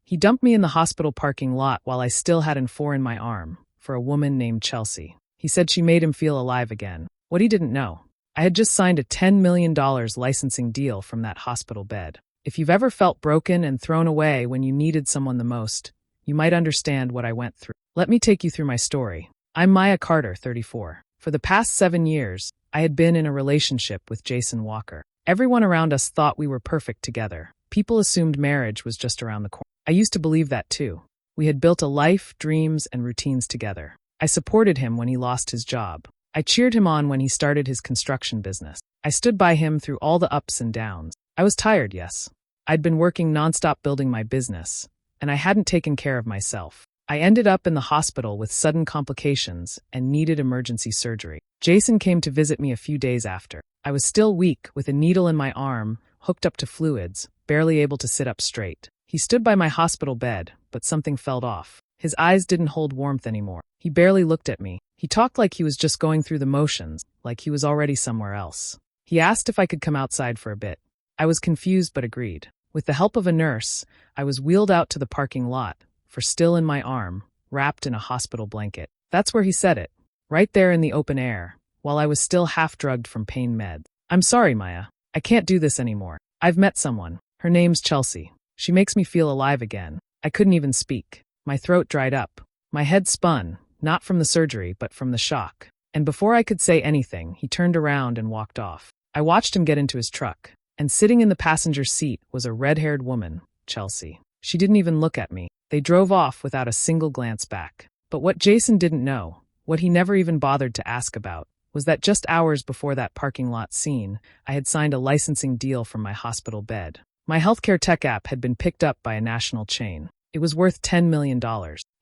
He dumped me in the hospital parking lot while I still had an four in my arm, for a woman named Chelsea. He said she made him feel alive again. What he didn't know. I had just signed a $10 million licensing deal from that hospital bed. If you've ever felt broken and thrown away when you needed someone the most, you might understand what I went through. Let me take you through my story. I'm Maya Carter, 34. For the past 7 years, I had been in a relationship with Jason Walker. Everyone around us thought we were perfect together. People assumed marriage was just around the corner. I used to believe that too. We had built a life, dreams, and routines together. I supported him when he lost his job. I cheered him on when he started his construction business. I stood by him through all the ups and downs. I was tired, yes. I'd been working nonstop building my business, and I hadn't taken care of myself. I ended up in the hospital with sudden complications and needed emergency surgery. Jason came to visit me a few days after. I was still weak, with a needle in my arm, hooked up to fluids, barely able to sit up straight. He stood by my hospital bed, but something felt off. His eyes didn't hold warmth anymore. He barely looked at me. He talked like he was just going through the motions, like he was already somewhere else. He asked if I could come outside for a bit. I was confused but agreed. With the help of a nurse, I was wheeled out to the parking lot, for still in my arm, wrapped in a hospital blanket. That's where he said it, right there in the open air, while I was still half-drugged from pain meds. I'm sorry, Maya. I can't do this anymore. I've met someone. Her name's Chelsea. She makes me feel alive again. I couldn't even speak. My throat dried up. My head spun, not from the surgery, but from the shock. And before I could say anything, he turned around and walked off. I watched him get into his truck, and sitting in the passenger seat was a red-haired woman, Chelsea. She didn't even look at me. They drove off without a single glance back. But what Jason didn't know, what he never even bothered to ask about, was that just hours before that parking lot scene, I had signed a licensing deal from my hospital bed. My healthcare tech app had been picked up by a national chain. It was worth $10 million.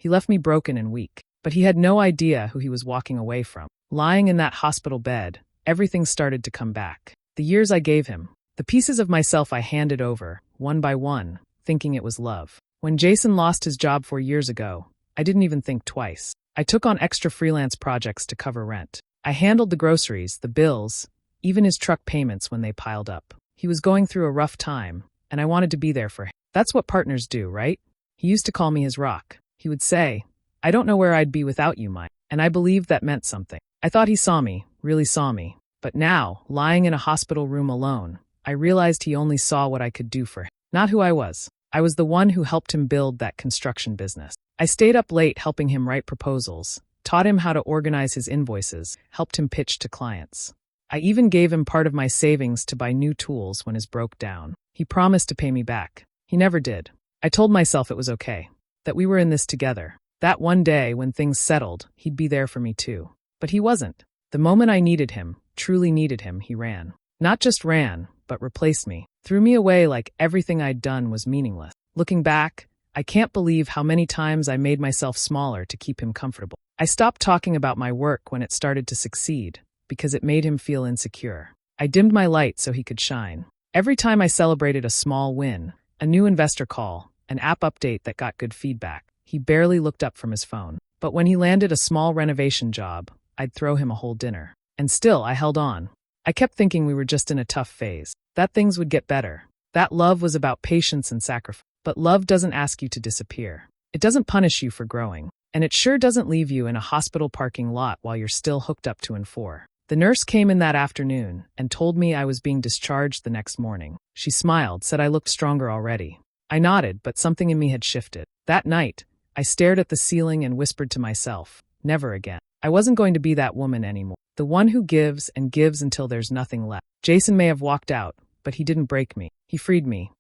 He left me broken and weak, but he had no idea who he was walking away from. Lying in that hospital bed, everything started to come back. The years I gave him, the pieces of myself I handed over, one by one, thinking it was love. When Jason lost his job 4 years ago, I didn't even think twice. I took on extra freelance projects to cover rent. I handled the groceries, the bills, even his truck payments when they piled up. He was going through a rough time, and I wanted to be there for him. That's what partners do, right? He used to call me his rock. He would say, "I don't know where I'd be without you, Mike." And I believed that meant something. I thought he saw me, really saw me. But now, lying in a hospital room alone, I realized he only saw what I could do for him, not who I was. I was the one who helped him build that construction business. I stayed up late helping him write proposals, taught him how to organize his invoices, helped him pitch to clients. I even gave him part of my savings to buy new tools when his broke down. He promised to pay me back. He never did. I told myself it was okay, that we were in this together, that one day when things settled, he'd be there for me too. But he wasn't. The moment I needed him, truly needed him, he ran. Not just ran, but replaced me. Threw me away like everything I'd done was meaningless. Looking back, I can't believe how many times I made myself smaller to keep him comfortable. I stopped talking about my work when it started to succeed, because it made him feel insecure. I dimmed my light so he could shine. Every time I celebrated a small win, a new investor call, an app update that got good feedback, he barely looked up from his phone. But when he landed a small renovation job, I'd throw him a whole dinner. And still, I held on. I kept thinking we were just in a tough phase, that things would get better. That love was about patience and sacrifice. But love doesn't ask you to disappear. It doesn't punish you for growing. And it sure doesn't leave you in a hospital parking lot while you're still hooked up to N4. The nurse came in that afternoon and told me I was being discharged the next morning. She smiled, said I looked stronger already. I nodded, but something in me had shifted. That night, I stared at the ceiling and whispered to myself, never again. I wasn't going to be that woman anymore. The one who gives and gives until there's nothing left. Jason may have walked out, but he didn't break me. He freed me.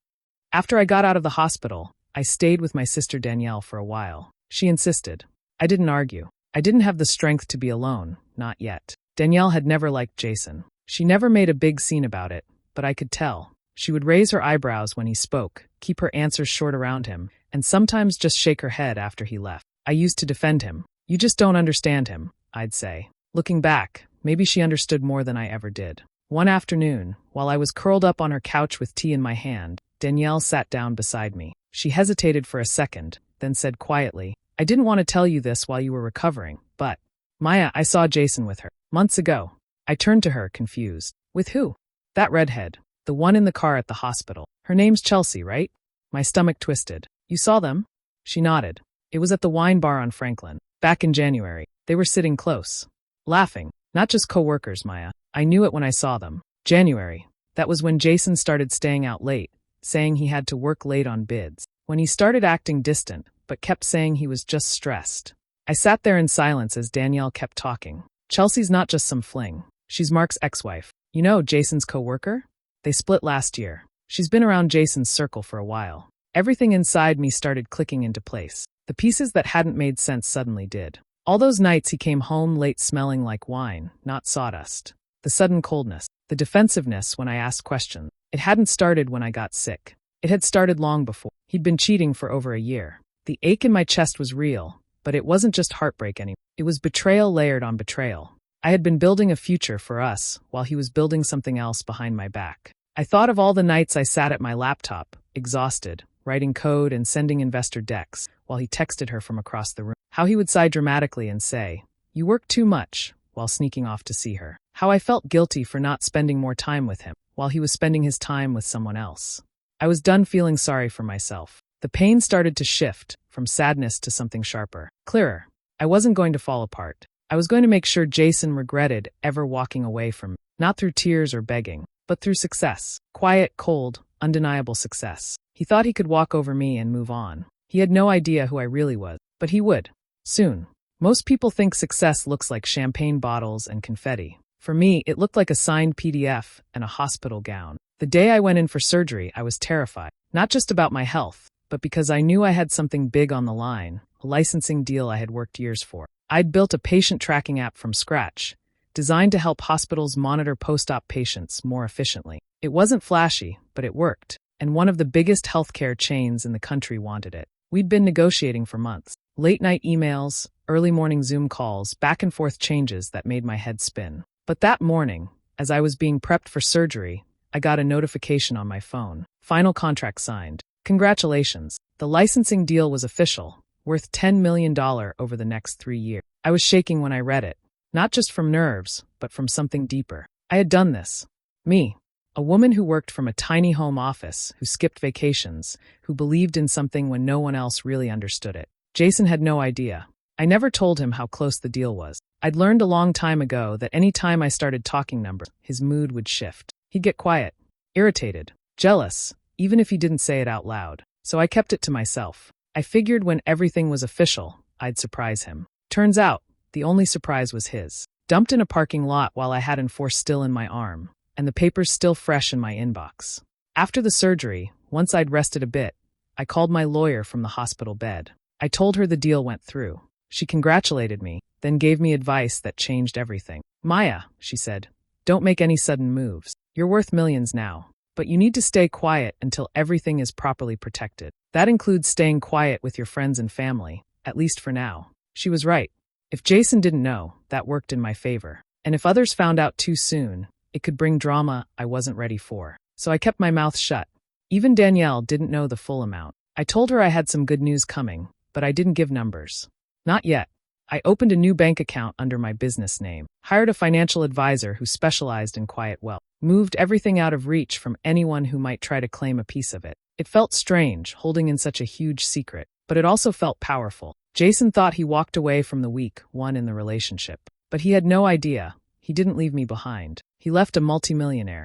After I got out of the hospital, I stayed with my sister Danielle for a while. She insisted. I didn't argue. I didn't have the strength to be alone, not yet. Danielle had never liked Jason. She never made a big scene about it, but I could tell. She would raise her eyebrows when he spoke, keep her answers short around him, and sometimes just shake her head after he left. I used to defend him. "You just don't understand him," I'd say. Looking back, maybe she understood more than I ever did. One afternoon, while I was curled up on her couch with tea in my hand, Danielle sat down beside me. She hesitated for a second, then said quietly, "I didn't want to tell you this while you were recovering, but, Maya, I saw Jason with her. Months ago." I turned to her, confused. "With who?" "That redhead. The one in the car at the hospital. Her name's Chelsea, right?" My stomach twisted. You saw them? She nodded. It was at the wine bar on Franklin. Back in January. They were sitting close. Laughing. Not just co-workers, Maya. I knew it when I saw them. January. That was when Jason started staying out late, saying he had to work late on bids. When he started acting distant, but kept saying he was just stressed. I sat there in silence as Danielle kept talking. Chelsea's not just some fling. She's Mark's ex-wife. You know, Jason's co-worker? They split last year. She's been around Jason's circle for a while. Everything inside me started clicking into place. The pieces that hadn't made sense suddenly did. All those nights he came home late smelling like wine, not sawdust. The sudden coldness. The defensiveness when I asked questions. It hadn't started when I got sick. It had started long before. He'd been cheating for over a year. The ache in my chest was real, but it wasn't just heartbreak anymore. It was betrayal layered on betrayal. I had been building a future for us, while he was building something else behind my back. I thought of all the nights I sat at my laptop, exhausted, writing code and sending investor decks, while he texted her from across the room. How he would sigh dramatically and say, "You work too much," while sneaking off to see her. How I felt guilty for not spending more time with him, while he was spending his time with someone else. I was done feeling sorry for myself. The pain started to shift, from sadness to something sharper, clearer. I wasn't going to fall apart. I was going to make sure Jason regretted ever walking away from me, not through tears or begging, but through success. Quiet, cold, undeniable success. He thought he could walk over me and move on. He had no idea who I really was, but he would. Soon. Most people think success looks like champagne bottles and confetti. For me, it looked like a signed PDF and a hospital gown. The day I went in for surgery, I was terrified. Not just about my health, but because I knew I had something big on the line, a licensing deal I had worked years for. I'd built a patient tracking app from scratch, designed to help hospitals monitor post-op patients more efficiently. It wasn't flashy, but it worked, and one of the biggest healthcare chains in the country wanted it. We'd been negotiating for months. Late-night emails, early morning Zoom calls, back-and-forth changes that made my head spin. But that morning, as I was being prepped for surgery, I got a notification on my phone. Final contract signed. Congratulations. The licensing deal was official, worth $10 million over the next 3 years. I was shaking when I read it. Not just from nerves, but from something deeper. I had done this. Me. A woman who worked from a tiny home office, who skipped vacations, who believed in something when no one else really understood it. Jason had no idea. I never told him how close the deal was. I'd learned a long time ago that any time I started talking numbers, his mood would shift. He'd get quiet, irritated, jealous, even if he didn't say it out loud. So I kept it to myself. I figured when everything was official, I'd surprise him. Turns out, the only surprise was his. Dumped in a parking lot while I had enforced still in my arm, and the papers still fresh in my inbox. After the surgery, once I'd rested a bit, I called my lawyer from the hospital bed. I told her the deal went through. She congratulated me, then gave me advice that changed everything. "Maya," she said, "don't make any sudden moves. You're worth millions now, but you need to stay quiet until everything is properly protected. That includes staying quiet with your friends and family, at least for now." She was right. If Jason didn't know, that worked in my favor. And if others found out too soon, it could bring drama I wasn't ready for. So I kept my mouth shut. Even Danielle didn't know the full amount. I told her I had some good news coming, but I didn't give numbers. Not yet. I opened a new bank account under my business name, hired a financial advisor who specialized in quiet wealth, moved everything out of reach from anyone who might try to claim a piece of it. It felt strange, holding in such a huge secret, but it also felt powerful. Jason thought he walked away from the weak one in the relationship, but he had no idea. He didn't leave me behind. He left a multimillionaire.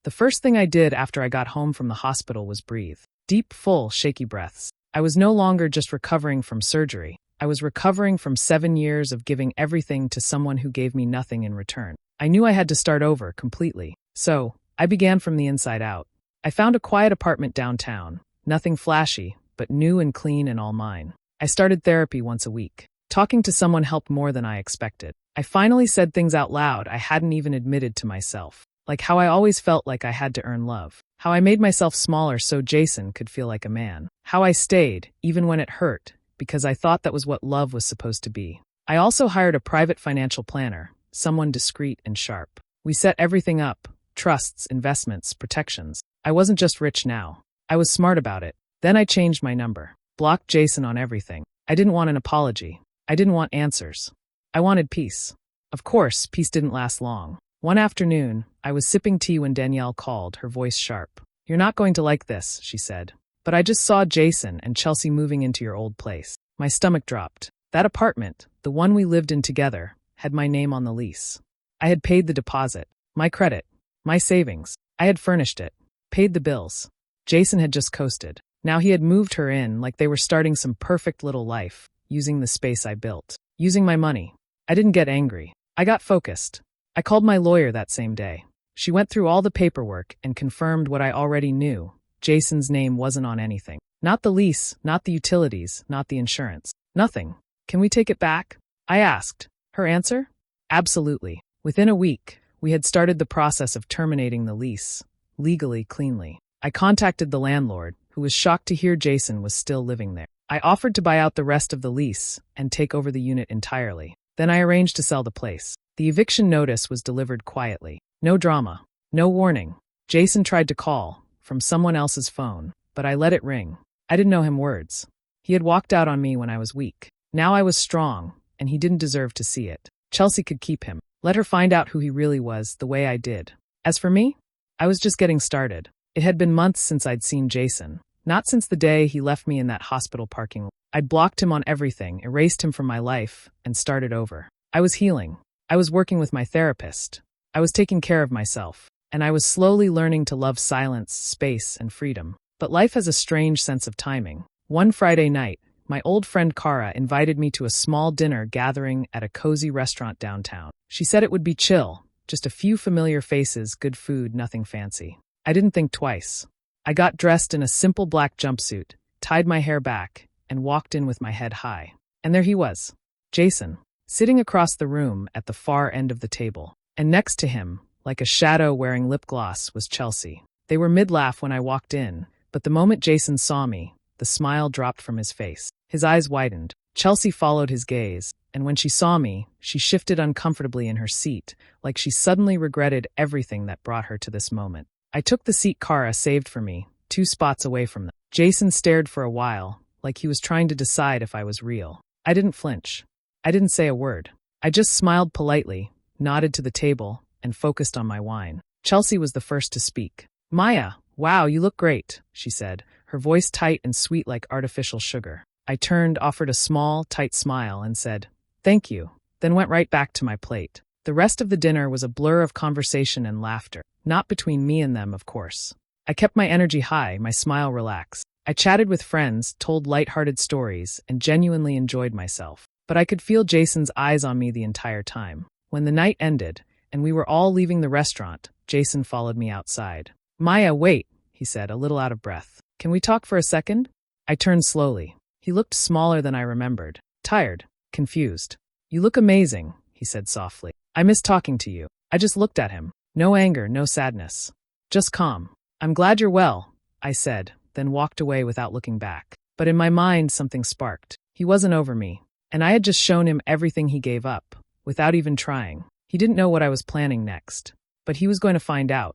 The first thing I did after I got home from the hospital was breathe. Deep, full, shaky breaths. I was no longer just recovering from surgery. I was recovering from 7 years of giving everything to someone who gave me nothing in return. I knew I had to start over completely. So, I began from the inside out. I found a quiet apartment downtown. Nothing flashy, but new and clean and all mine. I started therapy once a week. Talking to someone helped more than I expected. I finally said things out loud I hadn't even admitted to myself. Like how I always felt like I had to earn love. How I made myself smaller so Jason could feel like a man. How I stayed, even when it hurt, because I thought that was what love was supposed to be. I also hired a private financial planner, someone discreet and sharp. We set everything up, trusts, investments, protections. I wasn't just rich now. I was smart about it. Then I changed my number. Blocked Jason on everything. I didn't want an apology. I didn't want answers. I wanted peace. Of course, peace didn't last long. One afternoon, I was sipping tea when Danielle called, her voice sharp. "You're not going to like this," she said. But But I just saw Jason and Chelsea moving into your old place. My stomach dropped. That apartment, the one we lived in together, had my name on the lease. I had paid the deposit, my credit, my savings. I had furnished it, paid the bills. Jason had just coasted. Now he had moved her in like they were starting some perfect little life, using the space I built, using my money. I didn't get angry. I got focused. I called my lawyer that same day. She went through all the paperwork and confirmed what I already knew. Jason's name wasn't on anything. Not the lease, not the utilities, not the insurance. Nothing. Can we take it back? I asked. Her answer? Absolutely. Within a week, we had started the process of terminating the lease, legally, cleanly. I contacted the landlord, who was shocked to hear Jason was still living there. I offered to buy out the rest of the lease and take over the unit entirely. Then I arranged to sell the place. The eviction notice was delivered quietly. No drama. No warning. Jason tried to call, from someone else's phone, but I let it ring. I didn't know him words. He had walked out on me when I was weak. Now I was strong, and he didn't deserve to see it. Chelsea could keep him. Let her find out who he really was, the way I did. As for me, I was just getting started. It had been months since I'd seen Jason. Not since the day he left me in that hospital parking lot. I'd blocked him on everything, erased him from my life, and started over. I was healing. I was working with my therapist. I was taking care of myself. And I was slowly learning to love silence, space, and freedom. But life has a strange sense of timing. One Friday night, my old friend Kara invited me to a small dinner gathering at a cozy restaurant downtown. She said it would be chill, just a few familiar faces, good food, nothing fancy. I didn't think twice. I got dressed in a simple black jumpsuit, tied my hair back, and walked in with my head high. And there he was, Jason, sitting across the room at the far end of the table. And next to him, like a shadow wearing lip gloss, was Chelsea. They were mid-laugh when I walked in, but the moment Jason saw me, the smile dropped from his face. His eyes widened. Chelsea followed his gaze, and when she saw me, she shifted uncomfortably in her seat, like she suddenly regretted everything that brought her to this moment. I took the seat Kara saved for me, 2 spots away from them. Jason stared for a while, like he was trying to decide if I was real. I didn't flinch. I didn't say a word. I just smiled politely, nodded to the table, and focused on my wine. Chelsea was the first to speak. Maya, wow, you look great, she said, her voice tight and sweet like artificial sugar. I turned, offered a small, tight smile, and said, thank you, then went right back to my plate. The rest of the dinner was a blur of conversation and laughter. Not between me and them, of course. I kept my energy high, my smile relaxed. I chatted with friends, told light-hearted stories, and genuinely enjoyed myself. But I could feel Jason's eyes on me the entire time. When the night ended, and we were all leaving the restaurant, Jason followed me outside. Maya, wait, he said, a little out of breath. Can we talk for a second? I turned slowly. He looked smaller than I remembered. Tired. Confused. You look amazing, he said softly. I miss talking to you. I just looked at him. No anger, no sadness. Just calm. I'm glad you're well, I said, then walked away without looking back. But in my mind, something sparked. He wasn't over me, and I had just shown him everything he gave up, without even trying. He didn't know what I was planning next, but he was going to find out.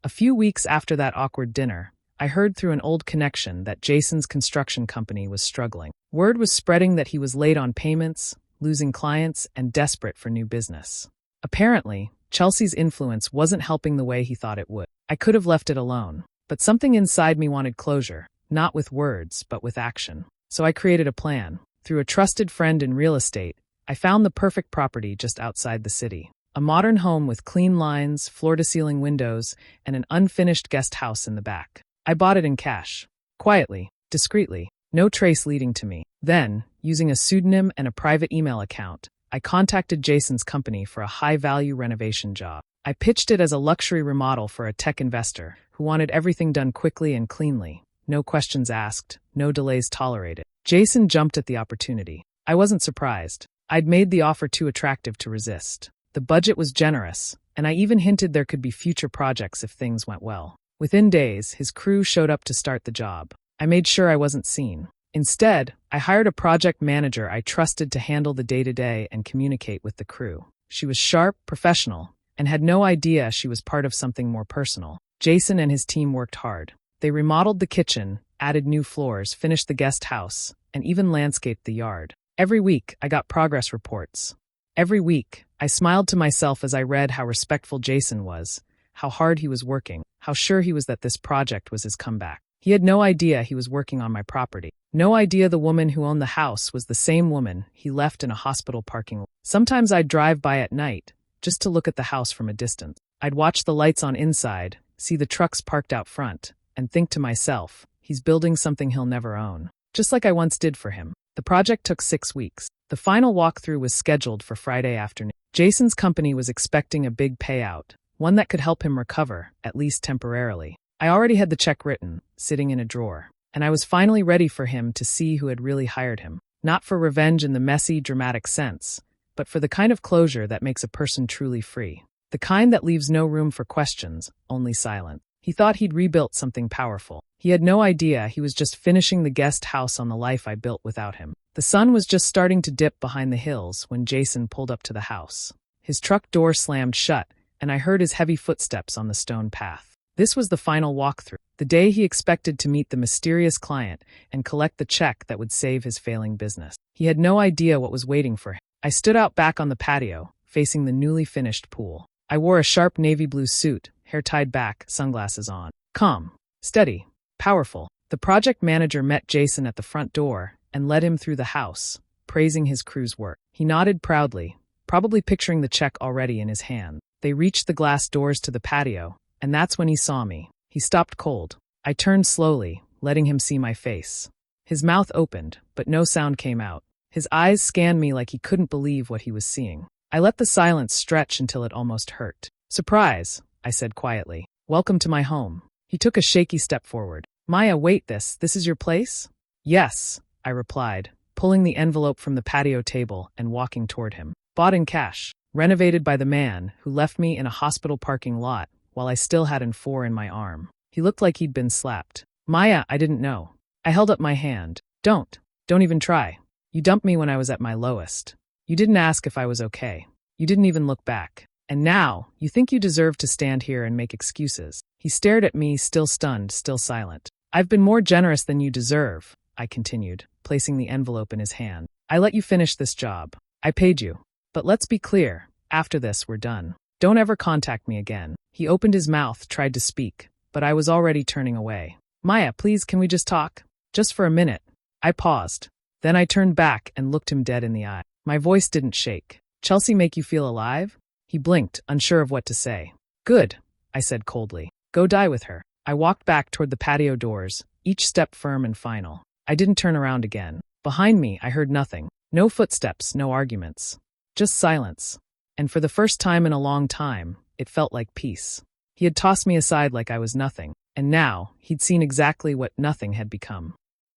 A few weeks after that awkward dinner, I heard through an old connection that Jason's construction company was struggling. Word was spreading that he was late on payments, losing clients, and desperate for new business. Apparently, Chelsea's influence wasn't helping the way he thought it would. I could have left it alone, but something inside me wanted closure, not with words, but with action. So I created a plan. Through a trusted friend in real estate, I found the perfect property just outside the city. A modern home with clean lines, floor-to-ceiling windows, and an unfinished guest house in the back. I bought it in cash. Quietly, discreetly, no trace leading to me. Then, using a pseudonym and a private email account, I contacted Jason's company for a high-value renovation job. I pitched it as a luxury remodel for a tech investor who wanted everything done quickly and cleanly. No questions asked, no delays tolerated. Jason jumped at the opportunity. I wasn't surprised. I'd made the offer too attractive to resist. The budget was generous, and I even hinted there could be future projects if things went well. Within days, his crew showed up to start the job. I made sure I wasn't seen. Instead, I hired a project manager I trusted to handle the day-to-day and communicate with the crew. She was sharp, professional, and had no idea she was part of something more personal. Jason and his team worked hard. They remodeled the kitchen, added new floors, finished the guest house, and even landscaped the yard. Every week, I got progress reports. Every week, I smiled to myself as I read how respectful Jason was, how hard he was working, how sure he was that this project was his comeback. He had no idea he was working on my property. No idea the woman who owned the house was the same woman he left in a hospital parking lot. Sometimes I'd drive by at night, just to look at the house from a distance. I'd watch the lights on inside, see the trucks parked out front, and think to myself, he's building something he'll never own. Just like I once did for him. The project took 6 weeks. The final walkthrough was scheduled for Friday afternoon. Jason's company was expecting a big payout, one that could help him recover, at least temporarily. I already had the check written, sitting in a drawer, and I was finally ready for him to see who had really hired him. Not for revenge in the messy, dramatic sense, but for the kind of closure that makes a person truly free. The kind that leaves no room for questions, only silence. He thought he'd rebuilt something powerful. He had no idea he was just finishing the guest house on the life I built without him. The sun was just starting to dip behind the hills when Jason pulled up to the house. His truck door slammed shut, and I heard his heavy footsteps on the stone path. This was the final walkthrough, the day he expected to meet the mysterious client and collect the check that would save his failing business. He had no idea what was waiting for him. I stood out back on the patio, facing the newly finished pool. I wore a sharp navy blue suit, hair tied back, sunglasses on. Calm, steady, powerful. The project manager met Jason at the front door and led him through the house, praising his crew's work. He nodded proudly, probably picturing the check already in his hand. They reached the glass doors to the patio, and that's when he saw me. He stopped cold. I turned slowly, letting him see my face. His mouth opened, but no sound came out. His eyes scanned me like he couldn't believe what he was seeing. I let the silence stretch until it almost hurt. "Surprise," I said quietly. "Welcome to my home." He took a shaky step forward. "Maya, wait, this is your place?" "Yes," I replied, pulling the envelope from the patio table and walking toward him. "Bought in cash. Renovated by the man who left me in a hospital parking lot while I still had an 4 in my arm." He looked like he'd been slapped. "Maya, I didn't know." I held up my hand. Don't even try. You dumped me when I was at my lowest. You didn't ask if I was okay. You didn't even look back. And now, you think you deserve to stand here and make excuses." He stared at me, still stunned, still silent. "I've been more generous than you deserve," I continued, placing the envelope in his hand. "I let you finish this job. I paid you. But let's be clear, after this, we're done. Don't ever contact me again." He opened his mouth, tried to speak, but I was already turning away. "Maya, please, can we just talk? Just for a minute." I paused. Then I turned back and looked him dead in the eye. My voice didn't shake. "Chelsea make you feel alive?" He blinked, unsure of what to say. "Good," I said coldly. "Go die with her." I walked back toward the patio doors, each step firm and final. I didn't turn around again. Behind me, I heard nothing. No footsteps, no arguments. Just silence. And for the first time in a long time, it felt like peace. He had tossed me aside like I was nothing, and now he'd seen exactly what nothing had become.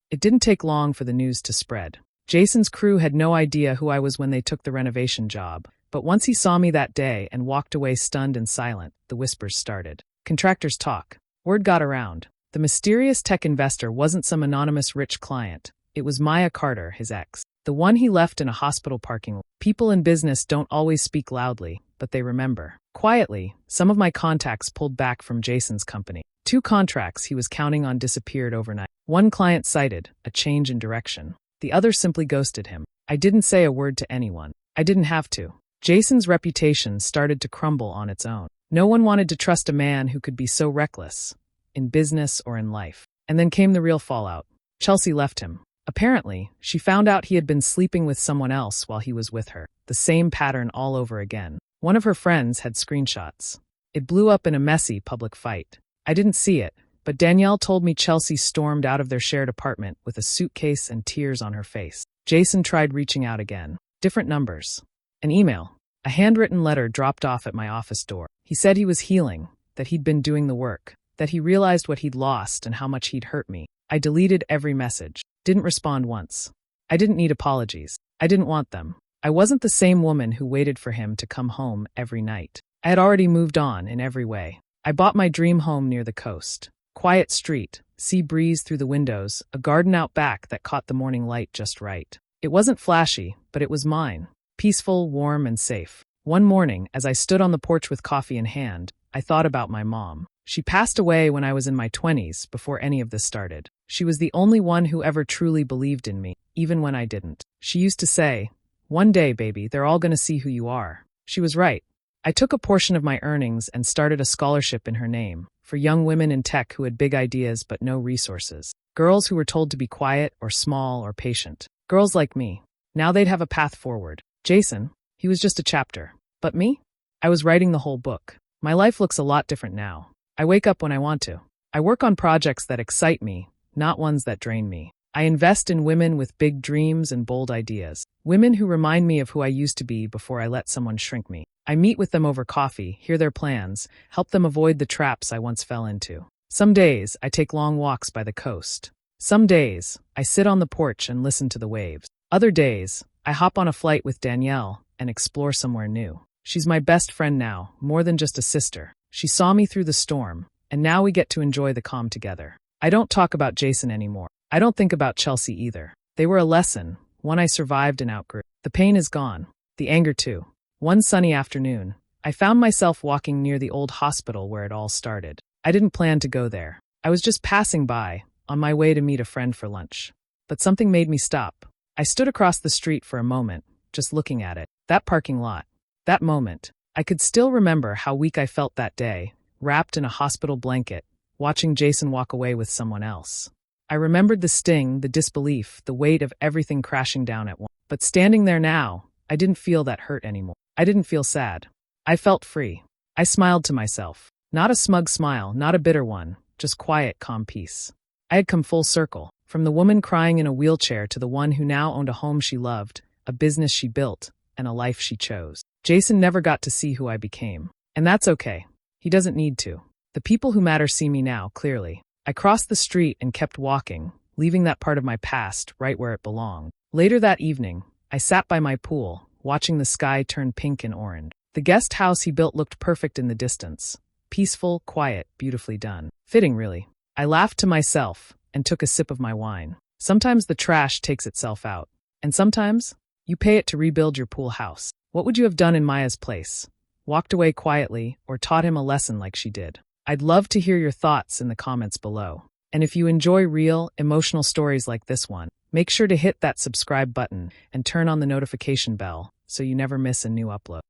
It didn't take long for the news to spread. Jason's crew had no idea who I was when they took the renovation job, but once he saw me that day and walked away stunned and silent, the whispers started. Contractors talk. Word got around. The mysterious tech investor wasn't some anonymous rich client. It was Maya Carter, his ex. The one he left in a hospital parking lot. People in business don't always speak loudly, but they remember. Quietly, some of my contacts pulled back from Jason's company. 2 contracts he was counting on disappeared overnight. One client cited a change in direction. The other simply ghosted him. I didn't say a word to anyone. I didn't have to. Jason's reputation started to crumble on its own. No one wanted to trust a man who could be so reckless, in business or in life. And then came the real fallout. Chelsea left him. Apparently, she found out he had been sleeping with someone else while he was with her. The same pattern all over again. One of her friends had screenshots. It blew up in a messy public fight. I didn't see it, but Danielle told me Chelsea stormed out of their shared apartment with a suitcase and tears on her face. Jason tried reaching out again. Different numbers. An email. A handwritten letter dropped off at my office door. He said he was healing, that he'd been doing the work, that he realized what he'd lost and how much he'd hurt me. I deleted every message. Didn't respond once. I didn't need apologies. I didn't want them. I wasn't the same woman who waited for him to come home every night. I had already moved on in every way. I bought my dream home near the coast. Quiet street, sea breeze through the windows, a garden out back that caught the morning light just right. It wasn't flashy, but it was mine. Peaceful, warm, and safe. One morning, as I stood on the porch with coffee in hand, I thought about my mom. She passed away when I was in my 20s, before any of this started. She was the only one who ever truly believed in me, even when I didn't. She used to say, "One day, baby, they're all gonna see who you are." She was right. I took a portion of my earnings and started a scholarship in her name, for young women in tech who had big ideas but no resources. Girls who were told to be quiet or small or patient. Girls like me. Now they'd have a path forward. Jason, he was just a chapter. But me? I was writing the whole book. My life looks a lot different now. I wake up when I want to. I work on projects that excite me, not ones that drain me. I invest in women with big dreams and bold ideas. Women who remind me of who I used to be before I let someone shrink me. I meet with them over coffee, hear their plans, help them avoid the traps I once fell into. Some days, I take long walks by the coast. Some days, I sit on the porch and listen to the waves. Other days, I hop on a flight with Danielle and explore somewhere new. She's my best friend now, more than just a sister. She saw me through the storm, and now we get to enjoy the calm together. I don't talk about Jason anymore. I don't think about Chelsea either. They were a lesson, one I survived and outgrew. The pain is gone. The anger too. One sunny afternoon, I found myself walking near the old hospital where it all started. I didn't plan to go there. I was just passing by, on my way to meet a friend for lunch. But something made me stop. I stood across the street for a moment, just looking at it. That parking lot. That moment. I could still remember how weak I felt that day, wrapped in a hospital blanket, watching Jason walk away with someone else. I remembered the sting, the disbelief, the weight of everything crashing down at once. But standing there now, I didn't feel that hurt anymore. I didn't feel sad. I felt free. I smiled to myself. Not a smug smile, not a bitter one, just quiet, calm peace. I had come full circle, from the woman crying in a wheelchair to the one who now owned a home she loved, a business she built, and a life she chose. Jason never got to see who I became. And that's okay. He doesn't need to. The people who matter see me now, clearly. I crossed the street and kept walking, leaving that part of my past right where it belonged. Later that evening, I sat by my pool, watching the sky turn pink and orange. The guest house he built looked perfect in the distance. Peaceful, quiet, beautifully done. Fitting, really. I laughed to myself and took a sip of my wine. Sometimes the trash takes itself out. And sometimes, you pay it to rebuild your pool house. What would you have done in Maya's place? Walked away quietly or taught him a lesson like she did? I'd love to hear your thoughts in the comments below. And if you enjoy real, emotional stories like this one, make sure to hit that subscribe button and turn on the notification bell so you never miss a new upload.